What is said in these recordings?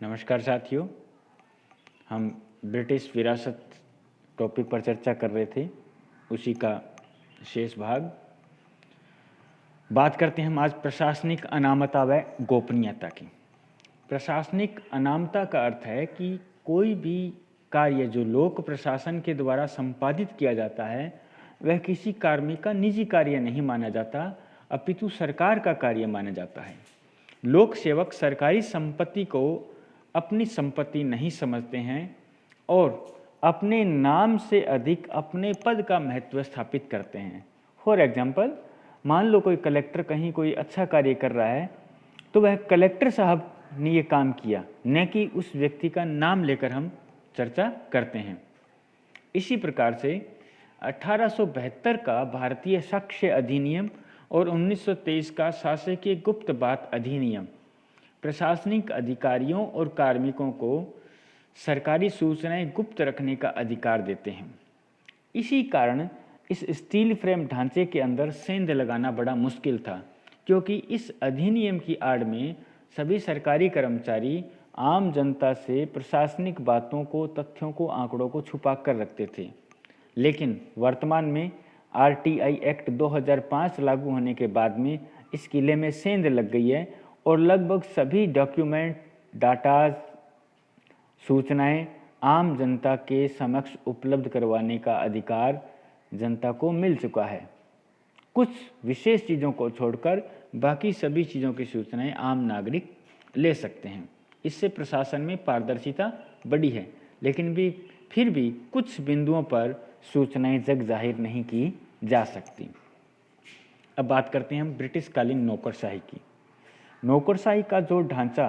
नमस्कार साथियों, हम ब्रिटिश विरासत टॉपिक पर चर्चा कर रहे थे, उसी का शेष भाग बात करते हैं हम आज प्रशासनिक अनामता व गोपनीयता की। प्रशासनिक अनामता का अर्थ है कि कोई भी कार्य जो लोक प्रशासन के द्वारा संपादित किया जाता है वह किसी कार्मिक का निजी कार्य नहीं माना जाता, अपितु सरकार का कार्य माना जाता है। लोक सेवक सरकारी संपत्ति को अपनी संपत्ति नहीं समझते हैं और अपने नाम से अधिक अपने पद का महत्व स्थापित करते हैं। फॉर एग्जाम्पल, मान लो कोई कलेक्टर कहीं कोई अच्छा कार्य कर रहा है तो वह कलेक्टर साहब ने ये काम किया, न कि उस व्यक्ति का नाम लेकर हम चर्चा करते हैं। इसी प्रकार से 1872 का भारतीय साक्ष्य अधिनियम और 1923 का शासकीय गुप्त बात अधिनियम प्रशासनिक अधिकारियों और कार्मिकों को सरकारी सूचनाएं गुप्त रखने का अधिकार देते हैं। इसी कारण इस स्टील फ्रेम ढांचे के अंदर सेंध लगाना बड़ा मुश्किल था, क्योंकि इस अधिनियम की आड़ में सभी सरकारी कर्मचारी आम जनता से प्रशासनिक बातों को, तथ्यों को, आंकड़ों को छुपा कर रखते थे। लेकिन वर्तमान में RTI एक्ट 2005 लागू होने के बाद में इस किले में सेंध लग गई है और लगभग सभी डॉक्यूमेंट, डाटाज, सूचनाएं आम जनता के समक्ष उपलब्ध करवाने का अधिकार जनता को मिल चुका है। कुछ विशेष चीज़ों को छोड़कर बाकी सभी चीज़ों की सूचनाएं आम नागरिक ले सकते हैं। इससे प्रशासन में पारदर्शिता बढ़ी है, लेकिन फिर भी कुछ बिंदुओं पर सूचनाएं जग जाहिर नहीं की जा सकती। अब बात करते हैं हम ब्रिटिश कालीन नौकरशाही की। नौकरशाही का जो ढांचा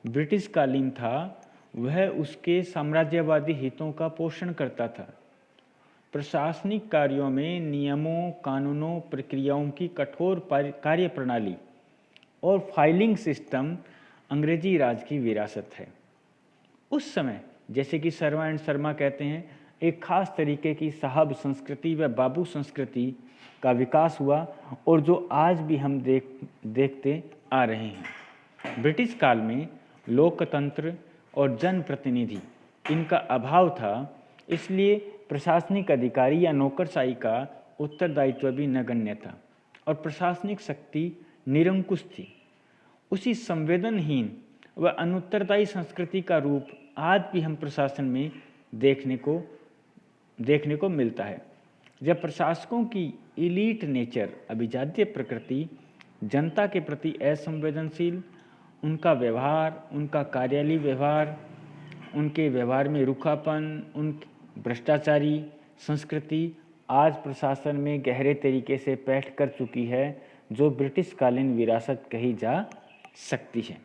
ब्रिटिश कालीन था वह उसके साम्राज्यवादी हितों का पोषण करता था। प्रशासनिक कार्यों में नियमों, कानूनों, प्रक्रियाओं की कठोर कार्यप्रणाली और फाइलिंग सिस्टम अंग्रेजी राज की विरासत है। उस समय, जैसे कि शर्मा एंड शर्मा कहते हैं, एक खास तरीके की साहब संस्कृति व बाबू संस्कृति का विकास हुआ और जो आज भी हम देखते आ रहे हैं। ब्रिटिश काल में लोकतंत्र और जनप्रतिनिधि इनका अभाव था, इसलिए प्रशासनिक अधिकारी या नौकरशाही का उत्तरदायित्व भी नगण्य था और प्रशासनिक शक्ति निरंकुश थी। उसी संवेदनहीन व अनुत्तरदायी संस्कृति का रूप आज भी हम प्रशासन में देखने को मिलता है, जब प्रशासकों की इलीट नेचर, अभिजात्य प्रकृति, जनता के प्रति असंवेदनशील, उनका व्यवहार, उनका कार्यालयीय व्यवहार, उनके व्यवहार में रूखापन, उन भ्रष्टाचारी संस्कृति आज प्रशासन में गहरे तरीके से पैठ कर चुकी है, जो ब्रिटिश कालीन विरासत कही जा सकती है।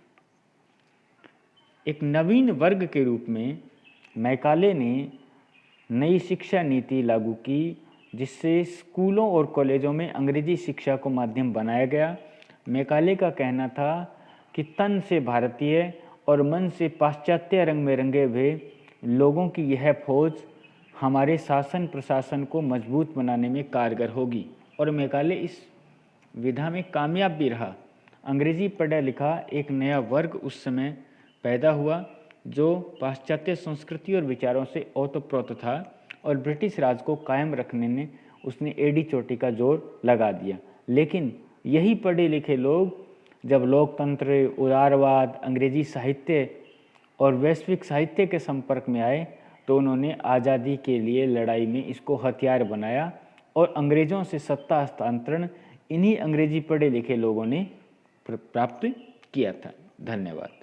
एक नवीन वर्ग के रूप में मैकाले ने नई शिक्षा नीति लागू की, जिससे स्कूलों और कॉलेजों में अंग्रेजी शिक्षा को माध्यम बनाया गया। मैकाले का कहना था कि तन से भारतीय और मन से पाश्चात्य रंग में रंगे हुए लोगों की यह फौज हमारे शासन प्रशासन को मजबूत बनाने में कारगर होगी, और मैकाले इस विधा में कामयाब भी रहा। अंग्रेजी पढ़ा लिखा एक नया वर्ग उस समय पैदा हुआ जो पाश्चात्य संस्कृति और विचारों से ओतप्रोत था, और ब्रिटिश राज को कायम रखने में उसने एड़ी चोटी का जोर लगा दिया। लेकिन यही पढ़े लिखे लोग जब लोकतंत्र, उदारवाद, अंग्रेजी साहित्य और वैश्विक साहित्य के संपर्क में आए तो उन्होंने आज़ादी के लिए लड़ाई में इसको हथियार बनाया, और अंग्रेज़ों से सत्ता हस्तांतरण इन्हीं अंग्रेजी पढ़े लिखे लोगों ने प्राप्त किया था। धन्यवाद।